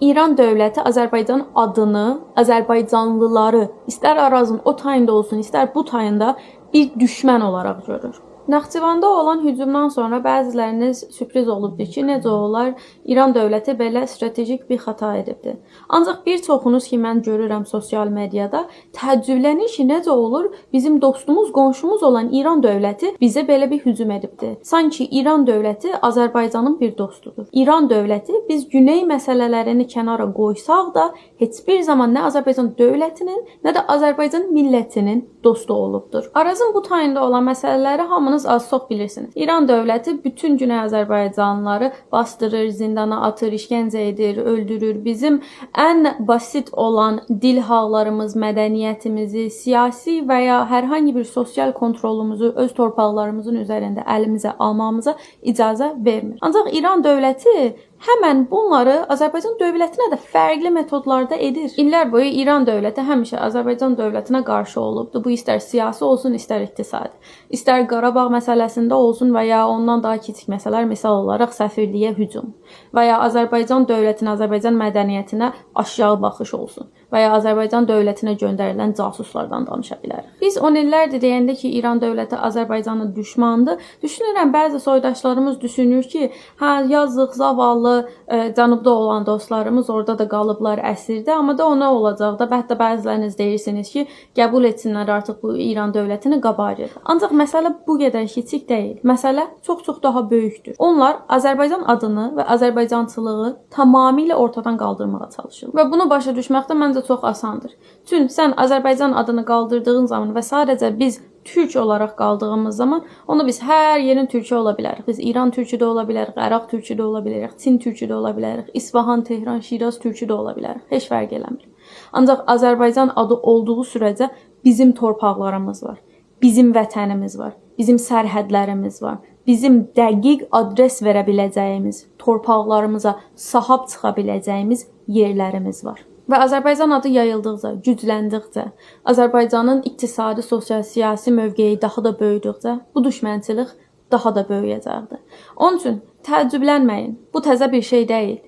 İran dövləti Azərbaycan adını, Azərbaycanlıları istər Arazın o tayında olsun, istər bu tayında bir düşmən olaraq görür. Naxçıvanda olan hücumdan sonra bəziləriniz sürpriz olubdur ki, necə olar İran dövləti belə strategik bir xəta edibdir. Ancaq bir çoxunuz ki, mən görürəm sosial mediada, təəccüblənir ki, necə olur bizim dostumuz, qonşumuz olan İran dövləti bizə belə bir hücum edibdir. Sanki İran dövləti Azərbaycanın bir dostudur. İran dövləti biz Güney məsələlərini kənara qoysaq da heç bir zaman nə Azərbaycan dövlətinin, nə də Azərbaycan millətinin dostu olubdur. Arazın bu tayında olan məsələləri hamınız az-çox bilirsiniz. İran dövləti bütün Güney Azərbaycanlıları bastırır, zindana atır, işgəncə edir, öldürür. Bizim ən basit olan dil hallarımız, mədəniyyətimizi, siyasi və ya hər hansı bir sosial kontrolumuzu öz torpaqlarımızın üzərində əlimizə almamıza icazə vermir. Ancaq İran dövləti həmən bunları Azərbaycan dövlətinə də fərqli metodlarda edir. İllər boyu İran dövləti həmişə Azərbaycan dövlətinə qarşı olubdur. Bu istər siyasi olsun, istər iqtisadi. İstər Qarabağ məsələsində olsun və ya ondan daha kiçik məsələlər, misal olaraq səfirliyə hücum və ya Azərbaycan dövlətinə, Azərbaycan mədəniyyətinə aşağı baxış olsun və ya Azərbaycan dövlətinə göndərilən casuslardan danışa bilərik. Biz 10 illərdir deyəndə ki, İran dövləti Azərbaycanın düşmanıdır. Düşünürəm, bəzi soydaşlarımız düşünür ki, hə, yazıq, zavallı cənubda olan dostlarımız orada da qalıblar əsirdə, amma da ona olacaq da. Hətta bəziləriniz deyirsiniz ki, qəbul etsinlər artıq bu İran dövlətini qabarır. Ancaq məsələ bu qədər kiçik deyil. Məsələ çox-çox daha böyükdür. Onlar Azərbaycan adını və Azərbaycançılığı tamamilə ortadan qaldırmağa çalışır. Və bunu başa düşmək də məncə çox asandır. Çünki sən Azərbaycan adını qaldırdığın zaman və sadəcə biz Türk olaraq qaldığımız zaman onu biz hər yerin türkü ola bilərik. Biz İran türkü də ola bilərik, Əraq türkü də ola bilərik, Çin türkü də ola bilərik, İsfahan, Tehran, Şiraz türkü də ola bilərik. Heç fərq eləmir. Ancaq Azərbaycan adı olduğu sürəcə bizim torpaqlarımız var, bizim vətənimiz var, bizim sərhədlərimiz var, bizim dəqiq adres verə biləcəyimiz, torpaqlarımıza sahib çıxa biləcəyimiz yerlərimiz var. Və Azərbaycan adı yayıldıqca, gücləndikcə, Azərbaycanın iqtisadi, sosial, siyasi mövqeyi daha da böyüdükcə bu düşmənçilik daha da böyüyəcəkdir. Onun üçün təəccüblənməyin, bu təzə bir şey deyil.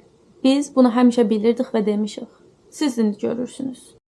Biz bunu həmişə bilirdik və demişik. Siz indi görürsünüz.